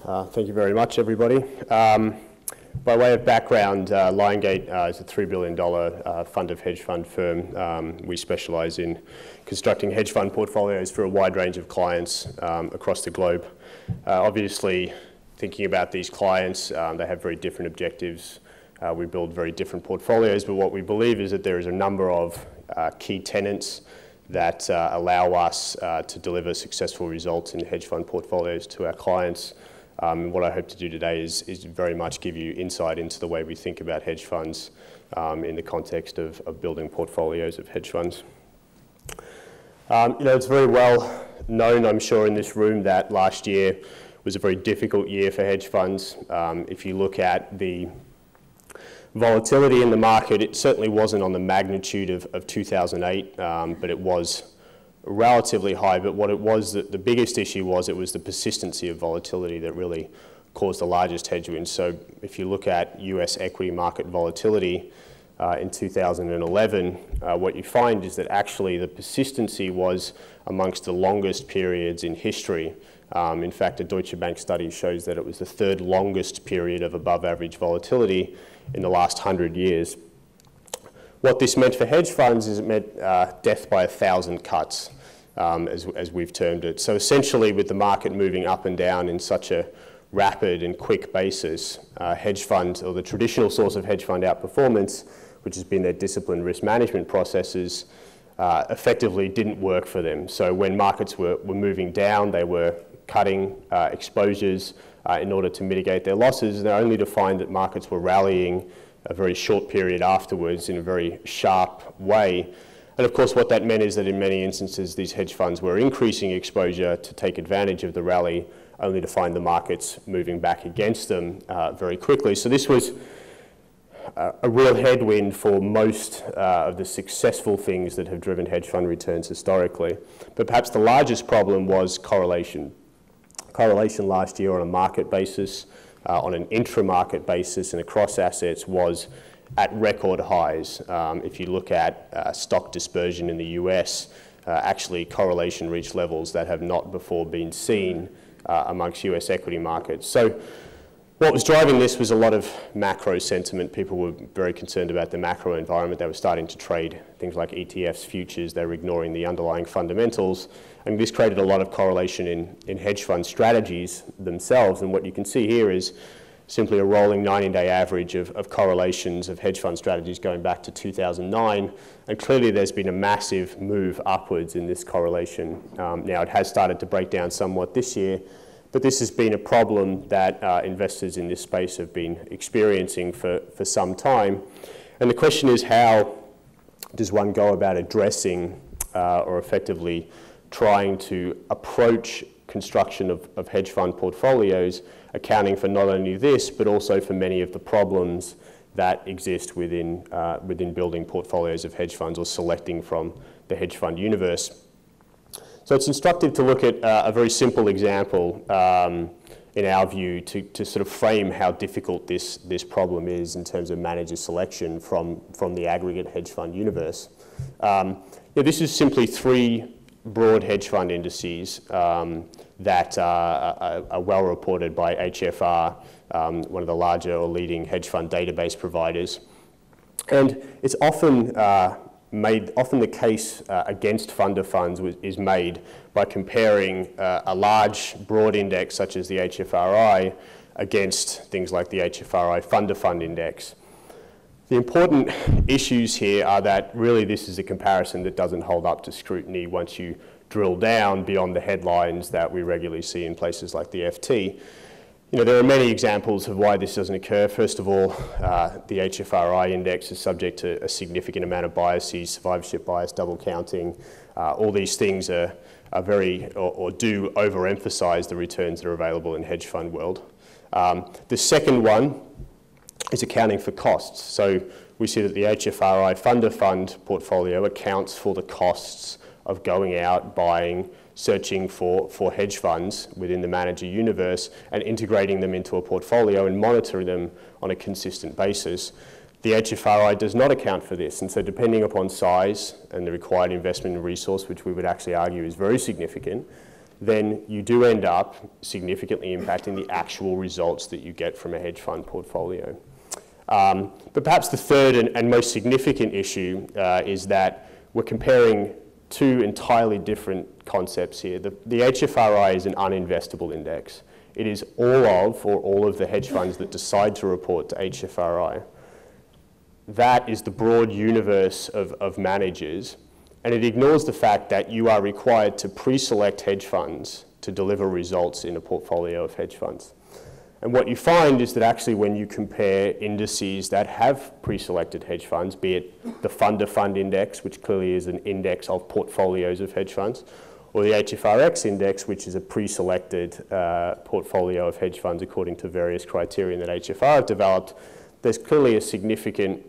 Thank you very much, everybody. By way of background, Liongate is a $3 billion fund of hedge fund firm. We specialise in constructing hedge fund portfolios for a wide range of clients across the globe. Obviously, thinking about these clients, they have very different objectives. We build very different portfolios, but what we believe is that there is a number of key tenets that allow us to deliver successful results in hedge fund portfolios to our clients. What I hope to do today is very much give you insight into the way we think about hedge funds in the context of building portfolios of hedge funds. It's very well known, I'm sure, in this room that last year was a very difficult year for hedge funds. If you look at the volatility in the market, it certainly wasn't on the magnitude of 2008, but it was relatively high. But what it was, the biggest issue was, it was the persistency of volatility that really caused the largest headwinds. So if you look at US equity market volatility in 2011, what you find is that actually the persistency was amongst the longest periods in history. In fact, a Deutsche Bank study shows that it was the third longest period of above average volatility in the last 100 years. What this meant for hedge funds is it meant death by 1,000 cuts, as we've termed it. So essentially, with the market moving up and down in such a rapid and quick basis, hedge funds, or the traditional source of hedge fund outperformance, which has been their disciplined risk management processes, effectively didn't work for them. So when markets were moving down, they were cutting exposures in order to mitigate their losses, and only to find that markets were rallying a very short period afterwards in a very sharp way. And of course, what that meant is that in many instances, these hedge funds were increasing exposure to take advantage of the rally, only to find the markets moving back against them very quickly. So this was a real headwind for most of the successful things that have driven hedge fund returns historically. But perhaps the largest problem was correlation. Correlation last year on a market basis, on an intra-market basis and across assets was at record highs. If you look at stock dispersion in the US, actually correlation reached levels that have not before been seen amongst US equity markets. So what was driving this was a lot of macro sentiment. People were very concerned about the macro environment. They were starting to trade things like ETFs, futures. They were ignoring the underlying fundamentals. And this created a lot of correlation in hedge fund strategies themselves. And what you can see here is simply a rolling 90-day average of correlations of hedge fund strategies going back to 2009. And clearly there's been a massive move upwards in this correlation. Now it has started to break down somewhat this year, but this has been a problem that investors in this space have been experiencing for some time. And the question is, how does one go about addressing or effectively trying to approach construction of hedge fund portfolios, accounting for not only this, but also for many of the problems that exist within building portfolios of hedge funds or selecting from the hedge fund universe. So it's instructive to look at a very simple example in our view to sort of frame how difficult this problem is in terms of manager selection from the aggregate hedge fund universe. This is simply three broad hedge fund indices that are well reported by HFR, one of the larger or leading hedge fund database providers. And it's often the case against fund of funds is made by comparing a large broad index such as the HFRI against things like the HFRI fund of fund index. The important issues here are that really this is a comparison that doesn't hold up to scrutiny once you drill down beyond the headlines that we regularly see in places like the FT. There are many examples of why this doesn't occur. First of all, the HFRI index is subject to a significant amount of biases, survivorship bias, double counting. All these things are very, or do overemphasize the returns that are available in hedge fund world. The second one is accounting for costs. So we see that the HFRI fund of fund portfolio accounts for the costs of going out, buying, searching for hedge funds within the manager universe and integrating them into a portfolio and monitoring them on a consistent basis. The HFRI does not account for this, and so depending upon size and the required investment and resource, which we would actually argue is very significant, then you do end up significantly impacting the actual results that you get from a hedge fund portfolio. But perhaps the third and most significant issue is that we're comparing two entirely different concepts here. The HFRI is an uninvestable index. It is all of the hedge funds that decide to report to HFRI. That is the broad universe of managers, and it ignores the fact that you are required to pre-select hedge funds to deliver results in a portfolio of hedge funds. And what you find is that actually when you compare indices that have pre-selected hedge funds, be it the fund-to-fund index, which clearly is an index of portfolios of hedge funds, or the HFRX index, which is a pre-selected portfolio of hedge funds according to various criteria that HFR have developed, there's clearly a significant,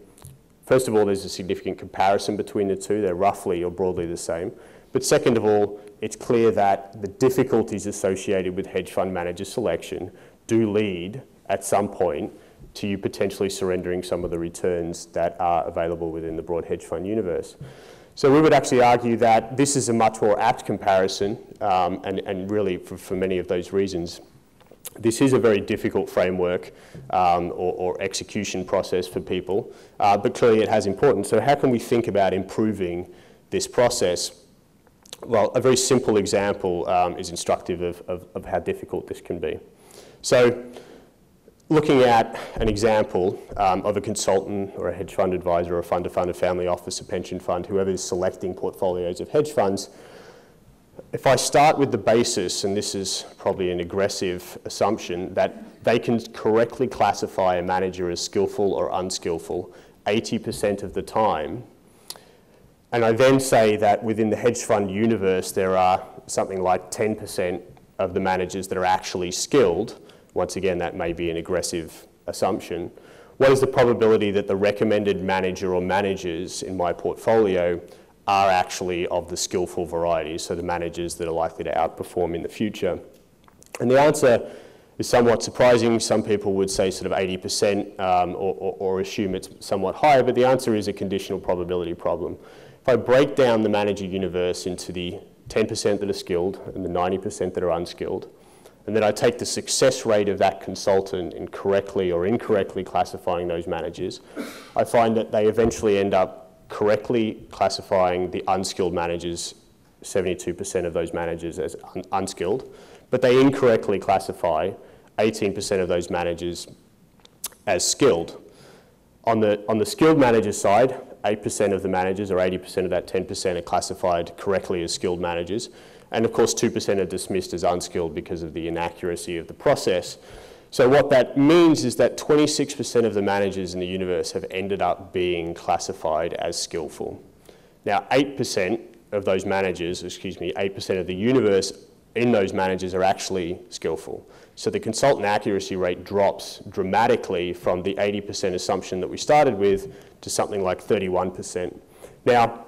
first of all, there's a significant comparison between the two. They're roughly or broadly the same. But second of all, it's clear that the difficulties associated with hedge fund manager selection do lead at some point to you potentially surrendering some of the returns that are available within the broad hedge fund universe. So we would actually argue that this is a much more apt comparison, and really for many of those reasons, this is a very difficult framework or execution process for people, but clearly it has importance. So how can we think about improving this process? Well, a very simple example is instructive of how difficult this can be. So looking at an example of a consultant or a hedge fund advisor or a fund-to-fund, a family office, a pension fund, whoever is selecting portfolios of hedge funds, if I start with the basis, and this is probably an aggressive assumption, that they can correctly classify a manager as skillful or unskillful 80% of the time, and I then say that within the hedge fund universe there are something like 10% of the managers that are actually skilled, once again that may be an aggressive assumption, what is the probability that the recommended manager or managers in my portfolio are actually of the skillful variety, so the managers that are likely to outperform in the future? And the answer is somewhat surprising. Some people would say sort of 80% or assume it's somewhat higher, but the answer is a conditional probability problem. If I break down the manager universe into the 10% that are skilled and the 90% that are unskilled, and then I take the success rate of that consultant in correctly or incorrectly classifying those managers, I find that they eventually end up correctly classifying the unskilled managers, 72% of those managers, as unskilled, but they incorrectly classify 18% of those managers as skilled. On the skilled manager side, 8% of the managers, or 80% of that 10%, are classified correctly as skilled managers, and of course 2% are dismissed as unskilled because of the inaccuracy of the process. So what that means is that 26% of the managers in the universe have ended up being classified as skillful. Now 8% of those managers, 8% of the universe in those managers are actually skillful. So the consultant accuracy rate drops dramatically from the 80% assumption that we started with to something like 31%. Now,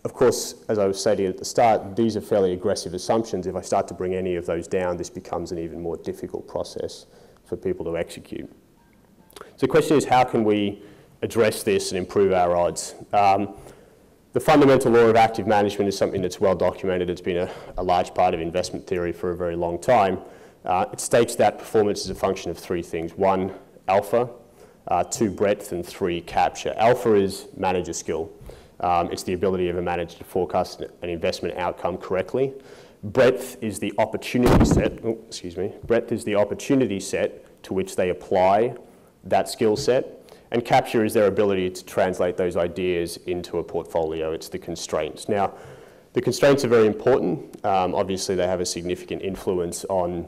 of course, as I was stating at the start, these are fairly aggressive assumptions. If I start to bring any of those down, this becomes an even more difficult process for people to execute. So the question is, how can we address this and improve our odds? The fundamental law of active management is something that's well documented. It's been a large part of investment theory for a very long time. It states that performance is a function of three things. 1, alpha, 2, breadth, and 3, capture. Alpha is manager skill. It's the ability of a manager to forecast an investment outcome correctly. Breadth is the opportunity set, breadth is the opportunity set to which they apply that skill set. And capture is their ability to translate those ideas into a portfolio. It's the constraints. Now, the constraints are very important. Obviously, they have a significant influence on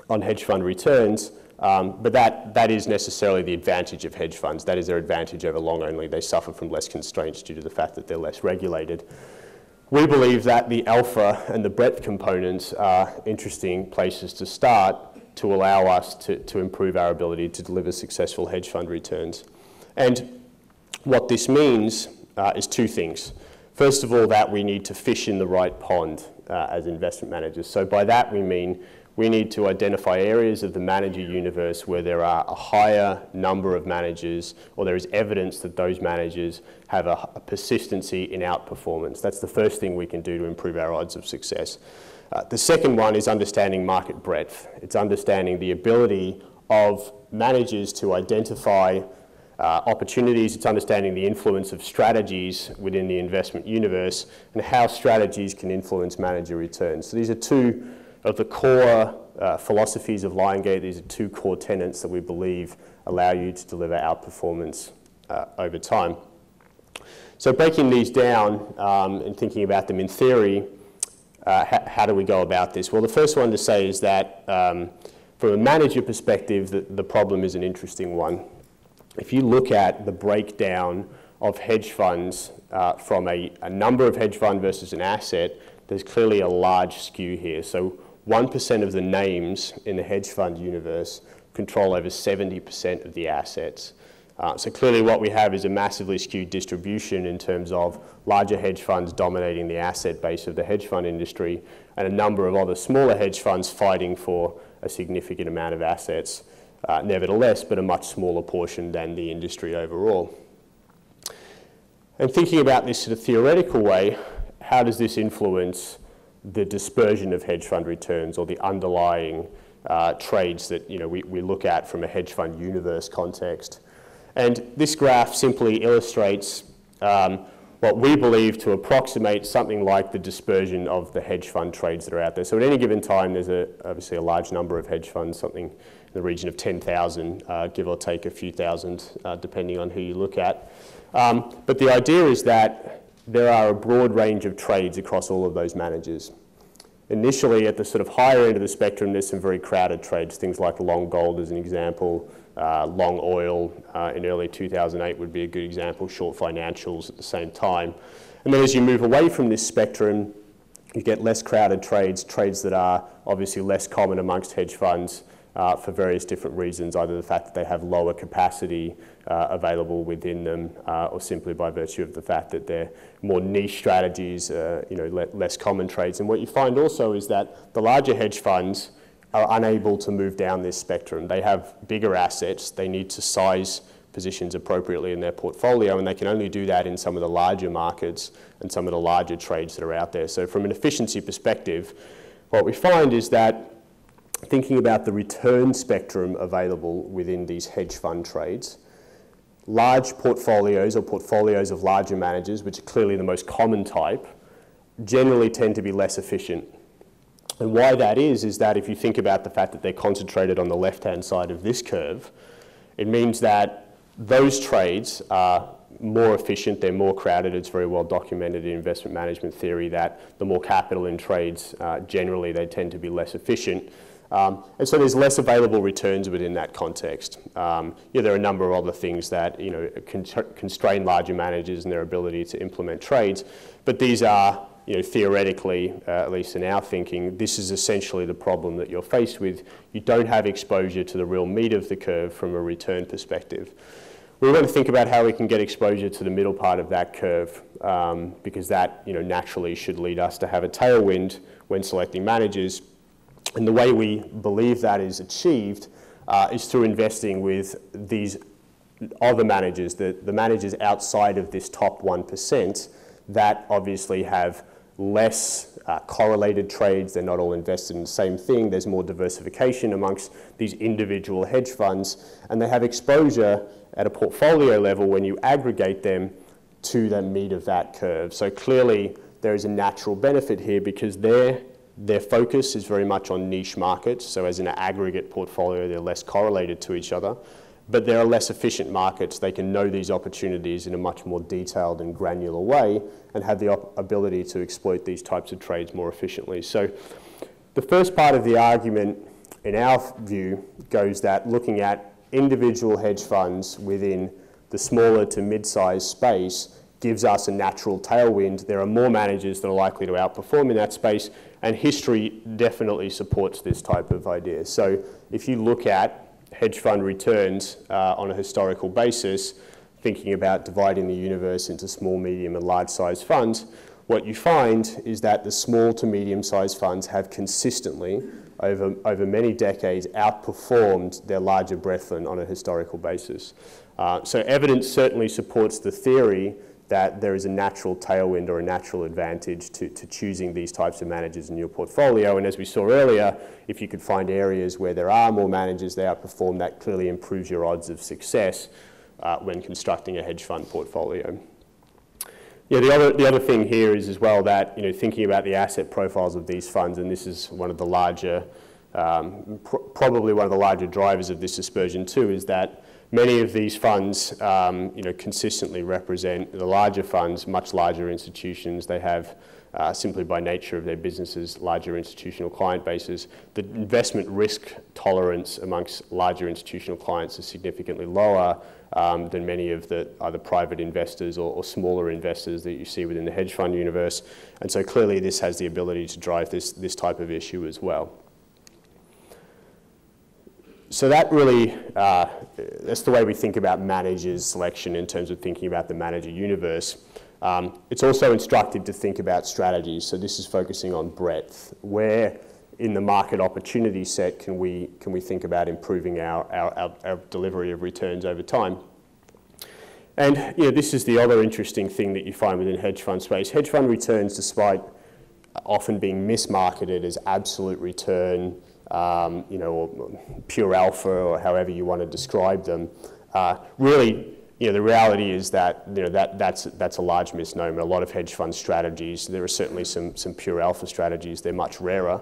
hedge fund returns, but that is necessarily the advantage of hedge funds. That is their advantage over long only. They suffer from less constraints due to the fact that they're less regulated. We believe that the alpha and the breadth components are interesting places to start to allow us to improve our ability to deliver successful hedge fund returns. And what this means is two things. First of all, that we need to fish in the right pond as investment managers. So by that we mean we need to identify areas of the manager universe where there are a higher number of managers, or there is evidence that those managers have a persistency in outperformance. That's the first thing we can do to improve our odds of success. The second one is understanding market breadth. It's understanding the ability of managers to identify opportunities. It's understanding the influence of strategies within the investment universe and how strategies can influence manager returns. So these are two of the core philosophies of Liongate. These are two core tenets that we believe allow you to deliver outperformance over time. So breaking these down and thinking about them in theory, how do we go about this? Well, the first one to say is that from a manager perspective, the problem is an interesting one. If you look at the breakdown of hedge funds from a number of hedge fund versus an asset, there's clearly a large skew here. So 1% of the names in the hedge fund universe control over 70% of the assets. So clearly what we have is a massively skewed distribution in terms of larger hedge funds dominating the asset base of the hedge fund industry and a number of other smaller hedge funds fighting for a significant amount of assets, nevertheless, but a much smaller portion than the industry overall. And thinking about this in a theoretical way, how does this influence the dispersion of hedge fund returns or the underlying trades that we look at from a hedge fund universe context? And this graph simply illustrates what we believe to approximate something like the dispersion of the hedge fund trades that are out there. So at any given time, there's obviously a large number of hedge funds, something in the region of 10,000, give or take a few thousand, depending on who you look at. But the idea is that there are a broad range of trades across all of those managers. Initially, at the sort of higher end of the spectrum, there's some very crowded trades, things like long gold as an example, long oil in early 2008 would be a good example, short financials at the same time. And then as you move away from this spectrum, you get less crowded trades, trades that are obviously less common amongst hedge funds for various different reasons, either the fact that they have lower capacity available within them or simply by virtue of the fact that they're more niche strategies, less common trades. And what you find also is that the larger hedge funds are unable to move down this spectrum. They have bigger assets, they need to size positions appropriately in their portfolio, and they can only do that in some of the larger markets and some of the larger trades that are out there. So from an efficiency perspective, what we find is that thinking about the return spectrum available within these hedge fund trades, large portfolios or portfolios of larger managers, which are clearly the most common type, generally tend to be less efficient. And why that is that if you think about the fact that they're concentrated on the left-hand side of this curve, it means that those trades are more efficient, they're more crowded. It's very well documented in investment management theory that the more capital in trades, generally they tend to be less efficient. And so there's less available returns within that context. There are a number of other things that constrain larger managers and their ability to implement trades, but these are theoretically, at least in our thinking, this is essentially the problem that you're faced with. You don't have exposure to the real meat of the curve from a return perspective. We want to think about how we can get exposure to the middle part of that curve because that naturally should lead us to have a tailwind when selecting managers. And the way we believe that is achieved is through investing with these other managers, the managers outside of this top 1% that obviously have less correlated trades. They're not all invested in the same thing. There's more diversification amongst these individual hedge funds, and they have exposure at a portfolio level when you aggregate them to the meat of that curve. So clearly there is a natural benefit here because their focus is very much on niche markets. So as an aggregate portfolio, they're less correlated to each other. But there are less efficient markets. They can know these opportunities in a much more detailed and granular way and have the ability to exploit these types of trades more efficiently. So the first part of the argument, in our view, goes that looking at individual hedge funds within the smaller to mid-sized space gives us a natural tailwind. There are more managers that are likely to outperform in that space, and history definitely supports this type of idea. So if you look at hedge fund returns on a historical basis, thinking about dividing the universe into small, medium, and large-sized funds, what you find is that the small to medium-sized funds have consistently, over many decades, outperformed their larger brethren on a historical basis. So evidence certainly supports the theory that there is a natural tailwind or a natural advantage to choosing these types of managers in your portfolio. And as we saw earlier, if you could find areas where there are more managers, they outperform, that clearly improves your odds of success when constructing a hedge fund portfolio. Yeah, the other thing here is as well that, thinking about the asset profiles of these funds, and this is one of the larger, probably one of the larger drivers of this dispersion too, is that many of these funds, consistently represent the larger funds, much larger institutions. They have, simply by nature of their businesses, larger institutional client bases. The investment risk tolerance amongst larger institutional clients is significantly lower than many of the either private investors or smaller investors that you see within the hedge fund universe. And so clearly this has the ability to drive this type of issue as well. So that really, that's the way we think about managers selection in terms of thinking about the manager universe. It's also instructive to think about strategies. So this is focusing on breadth. Where in the market opportunity set can we think about improving our delivery of returns over time? And this is the other interesting thing that you find within hedge fund space. Hedge fund returns, despite often being mismarketed as absolute return, or pure alpha, or however you want to describe them, really, the reality is that that's a large misnomer. A lot of hedge fund strategies, there are certainly some pure alpha strategies. They're much rarer,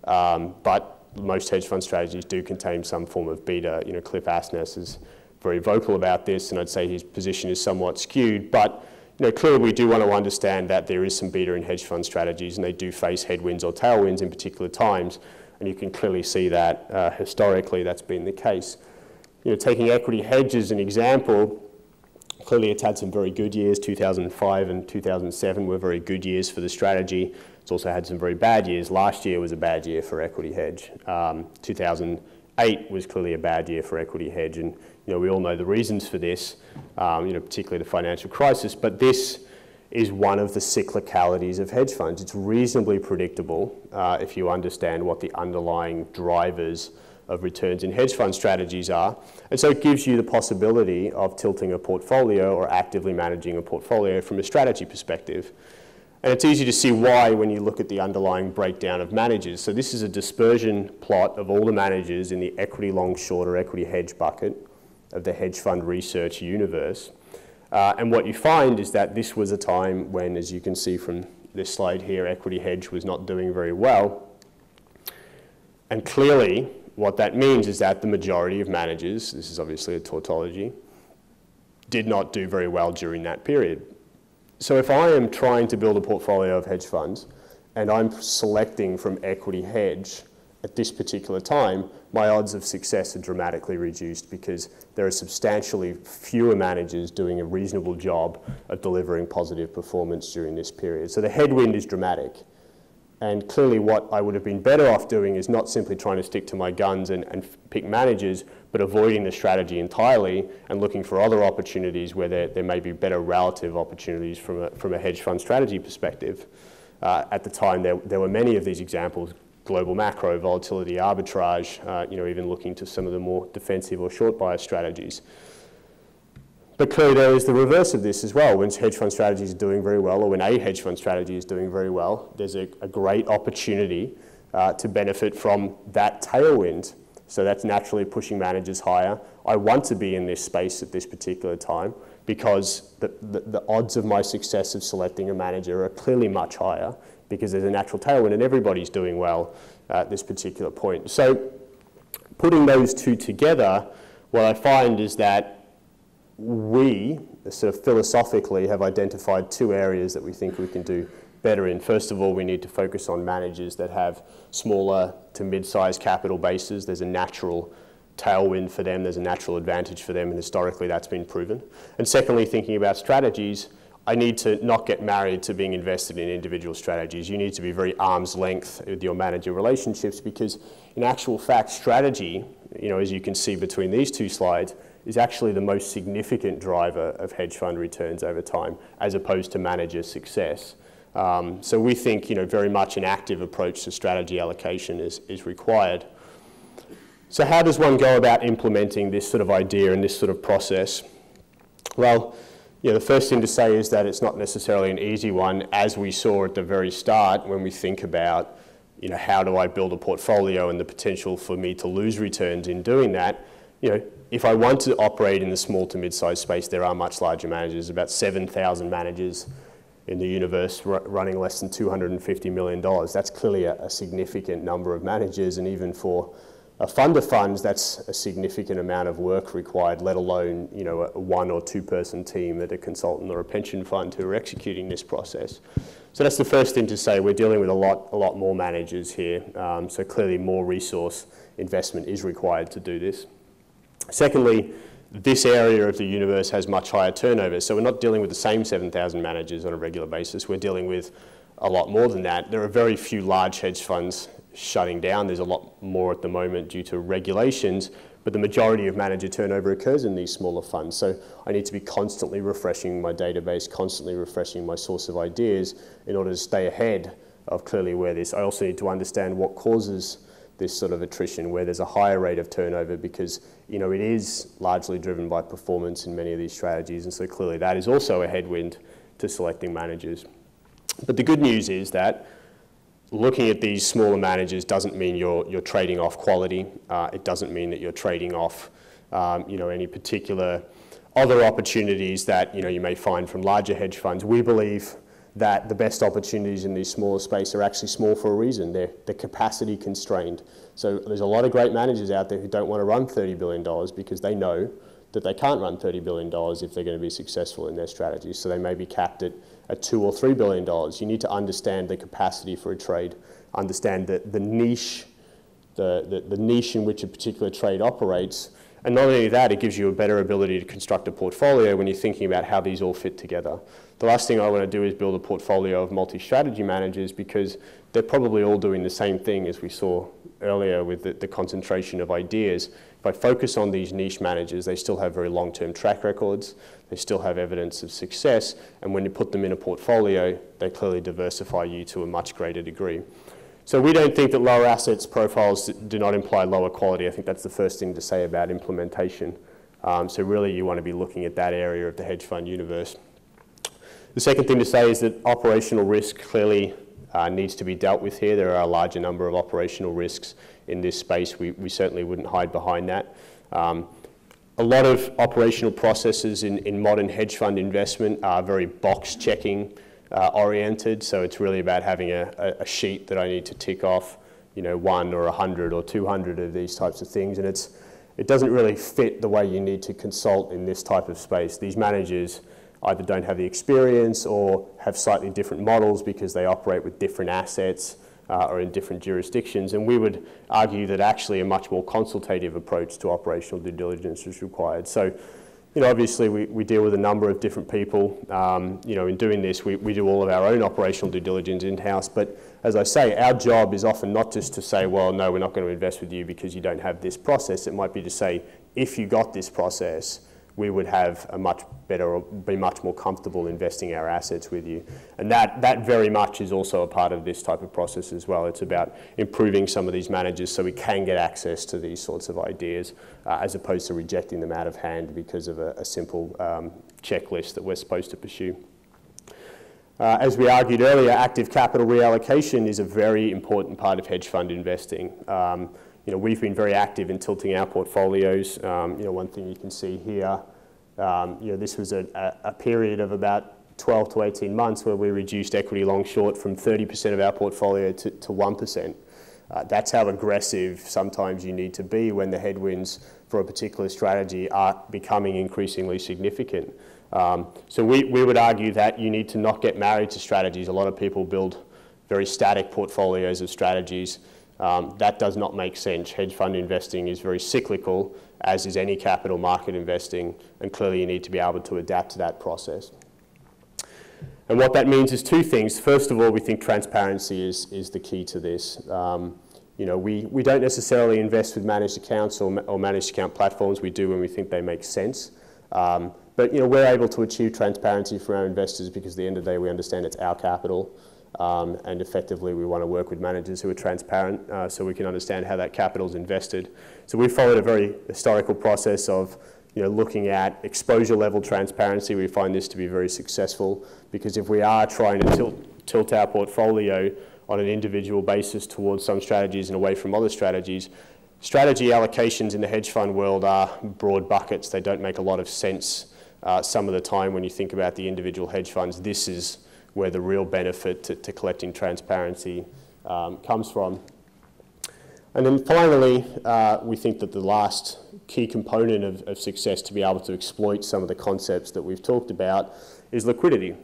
but most hedge fund strategies do contain some form of beta. Cliff Asness is very vocal about this, and I'd say his position is somewhat skewed. But clearly we do want to understand that there is some beta in hedge fund strategies, and they do face headwinds or tailwinds in particular times. And you can clearly see that historically that's been the case. Taking equity hedge as an example, clearly it's had some very good years. 2005 and 2007 were very good years for the strategy. It's also had some very bad years. Last year was a bad year for equity hedge. 2008 was clearly a bad year for equity hedge, and we all know the reasons for this, particularly the financial crisis. But this is one of the cyclicalities of hedge funds. It's reasonably predictable if you understand what the underlying drivers of returns in hedge fund strategies are. And so it gives you the possibility of tilting a portfolio or actively managing a portfolio from a strategy perspective. And it's easy to see why when you look at the underlying breakdown of managers. So this is a dispersion plot of all the managers in the equity long short or equity hedge bucket of the hedge fund research universe. And what you find is that this was a time when, as you can see from this slide here, equity hedge was not doing very well. And clearly, what that means is that the majority of managers, this is obviously a tautology, did not do very well during that period. So if I am trying to build a portfolio of hedge funds and I'm selecting from equity hedge at this particular time, my odds of success are dramatically reduced because there are substantially fewer managers doing a reasonable job of delivering positive performance during this period. So the headwind is dramatic. And clearly what I would have been better off doing is not simply trying to stick to my guns and pick managers, but avoiding the strategy entirely and looking for other opportunities where there may be better relative opportunities from a hedge fund strategy perspective. At the time, there were many of these examples: global macro, volatility arbitrage, even looking to some of the more defensive or short bias strategies. But clearly there is the reverse of this as well. When hedge fund strategies are doing very well, or when a hedge fund strategy is doing very well, there's a great opportunity to benefit from that tailwind. So that's naturally pushing managers higher. I want to be in this space at this particular time because the odds of my success of selecting a manager are clearly much higher because there's a natural tailwind and everybody's doing well at this particular point. So putting those two together, what I find is that we, sort of philosophically, have identified two areas that we think we can do better in. First of all, we need to focus on managers that have smaller to mid-sized capital bases. There's a natural tailwind for them, there's a natural advantage for them, and historically that's been proven. And secondly, thinking about strategies, I need to not get married to being invested in individual strategies. You need to be very arm's length with your manager relationships because in actual fact, strategy, as you can see between these two slides, is actually the most significant driver of hedge fund returns over time, as opposed to manager success. So we think, very much an active approach to strategy allocation is required. So how does one go about implementing this sort of idea and this sort of process? Well, The first thing to say is that it's not necessarily an easy one, as we saw at the very start when we think about, how do I build a portfolio and the potential for me to lose returns in doing that. If I want to operate in the small to mid-sized space, there are much larger managers, about 7,000 managers in the universe running less than $250 million. That's clearly a significant number of managers, and even for a fund of funds, that's a significant amount of work required, let alone a 1 or 2 person team at a consultant or a pension fund who are executing this process. So that's the first thing to say. We're dealing with a lot more managers here. So clearly more resource investment is required to do this. Secondly, this area of the universe has much higher turnover. So we're not dealing with the same 7,000 managers on a regular basis. We're dealing with a lot more than that. There are very few large hedge funds shutting down. There's a lot more at the moment due to regulations, but the majority of manager turnover occurs in these smaller funds. So I need to be constantly refreshing my database, constantly refreshing my source of ideas in order to stay ahead of clearly where this. I also need to understand what causes this sort of attrition, where there's a higher rate of turnover, because it is largely driven by performance in many of these strategies, and so clearly that is also a headwind to selecting managers. But the good news is that looking at these smaller managers doesn't mean you're trading off quality. It doesn't mean that you're trading off any particular other opportunities that you may find from larger hedge funds. We believe that the best opportunities in these smaller space are actually small for a reason. They're capacity constrained. So there's a lot of great managers out there who don't want to run $30 billion because they know that they can't run $30 billion if they're going to be successful in their strategies. So they may be capped at $2 or $3 billion. You need to understand the capacity for a trade, understand the niche, the niche in which a particular trade operates. And not only that, it gives you a better ability to construct a portfolio when you're thinking about how these all fit together. The last thing I want to do is build a portfolio of multi-strategy managers, because they're probably all doing the same thing, as we saw earlier with the concentration of ideas. If I focus on these niche managers, they still have very long-term track records, they still have evidence of success, and when you put them in a portfolio, they clearly diversify you to a much greater degree. So we don't think that lower assets profiles do not imply lower quality. I think that's the first thing to say about implementation. So really you want to be looking at that area of the hedge fund universe. The second thing to say is that operational risk clearly needs to be dealt with here. There are a larger number of operational risks in this space. We certainly wouldn't hide behind that. A lot of operational processes in modern hedge fund investment are very box checking oriented. So it's really about having a sheet that I need to tick off, 1 or 100 or 200 of these types of things. And it doesn't really fit the way you need to consult in this type of space. These managers either don't have the experience or have slightly different models because they operate with different assets or in different jurisdictions. And we would argue that actually a much more consultative approach to operational due diligence is required. So, obviously we deal with a number of different people. In doing this, we do all of our own operational due diligence in-house. But as I say, our job is often not just to say, well, no, we're not going to invest with you because you don't have this process. It might be to say, if you got this process, we would have a much better, or be much more comfortable investing our assets with you. And that very much is also a part of this type of process as well. It's about improving some of these managers so we can get access to these sorts of ideas as opposed to rejecting them out of hand because of a simple checklist that we're supposed to pursue. As we argued earlier, active capital reallocation is a very important part of hedge fund investing. We've been very active in tilting our portfolios. One thing you can see here, this was a period of about 12 to 18 months where we reduced equity long short from 30% of our portfolio to 1%. That's how aggressive sometimes you need to be when the headwinds for a particular strategy are becoming increasingly significant. So we would argue that you need to not get married to strategies. A lot of people build very static portfolios of strategies. That does not make sense. Hedge fund investing is very cyclical, as is any capital market investing, and clearly you need to be able to adapt to that process. And what that means is two things. First of all, we think transparency is the key to this. We don't necessarily invest with managed accounts or managed account platforms. We do when we think they make sense. But we're able to achieve transparency for our investors because at the end of the day we understand it's our capital. And effectively we want to work with managers who are transparent so we can understand how that capital is invested. So we followed a very historical process of looking at exposure level transparency, we find this to be very successful, because if we are trying to tilt our portfolio on an individual basis towards some strategies and away from other strategies, strategy allocations in the hedge fund world are broad buckets. They don't make a lot of sense some of the time when you think about the individual hedge funds. This is where the real benefit to collecting transparency comes from. And then finally, we think that the last key component of success to be able to exploit some of the concepts that we've talked about is liquidity.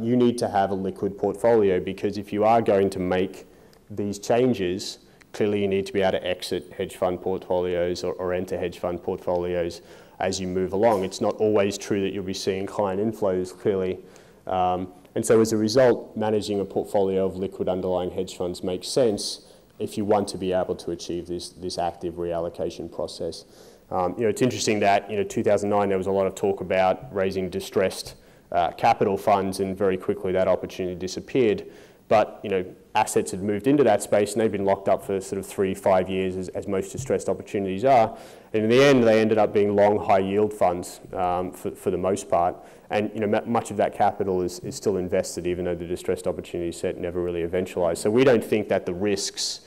You need to have a liquid portfolio, because if you are going to make these changes, clearly you need to be able to exit hedge fund portfolios or enter hedge fund portfolios as you move along. It's not always true that you'll be seeing client inflows, clearly. And so as a result, managing a portfolio of liquid underlying hedge funds makes sense if you want to be able to achieve this active reallocation process. It's interesting that 2009 there was a lot of talk about raising distressed capital funds, and very quickly that opportunity disappeared. But assets had moved into that space, and they've been locked up for sort of 3-5 years, as most distressed opportunities are. And in the end, they ended up being long, high yield funds for the most part. And much of that capital is still invested, even though the distressed opportunity set never really eventualized. So we don't think that the risks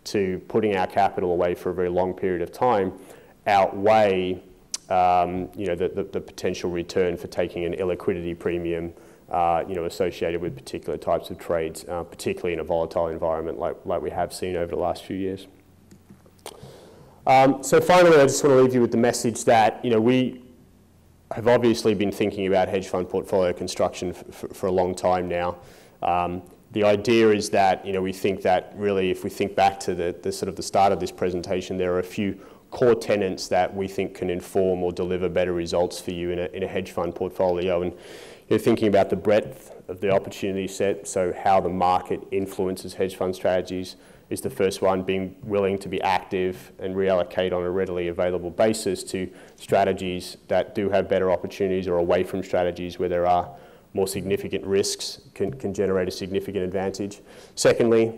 to putting our capital away for a very long period of time outweigh the potential return for taking an illiquidity premium associated with particular types of trades, particularly in a volatile environment like we have seen over the last few years. So finally, I just want to leave you with the message that we have obviously been thinking about hedge fund portfolio construction for a long time now. The idea is that we think that really, if we think back to the sort of the start of this presentation, there are a few core tenets that we think can inform or deliver better results for you in a hedge fund portfolio. And you're thinking about the breadth of the opportunity set, so how the market influences hedge fund strategies is the first one, being willing to be active and reallocate on a readily available basis to strategies that do have better opportunities, or away from strategies where there are more significant risks can generate a significant advantage. Secondly,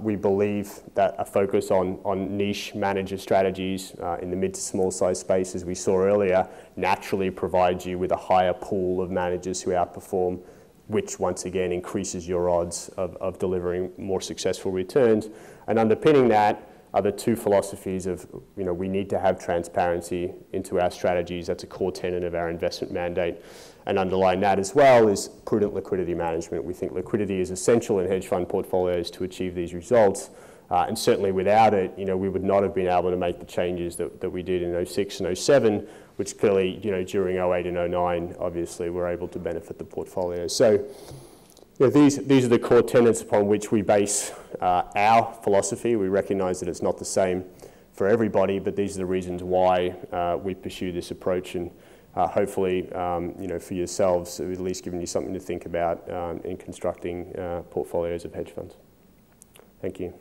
we believe that a focus on niche manager strategies in the mid to small size space, as we saw earlier, naturally provides you with a higher pool of managers who outperform, which once again increases your odds of delivering more successful returns. And underpinning that are the two philosophies of, we need to have transparency into our strategies. That's a core tenet of our investment mandate. And underlying that as well is prudent liquidity management. We think liquidity is essential in hedge fund portfolios to achieve these results. And certainly without it, we would not have been able to make the changes that we did in 06 and 07, which clearly, during 08 and 09, obviously were able to benefit the portfolio. So these are the core tenets upon which we base our philosophy. We recognize that it's not the same for everybody, but these are the reasons why we pursue this approach. And hopefully, for yourselves, we've at least given you something to think about in constructing portfolios of hedge funds. Thank you.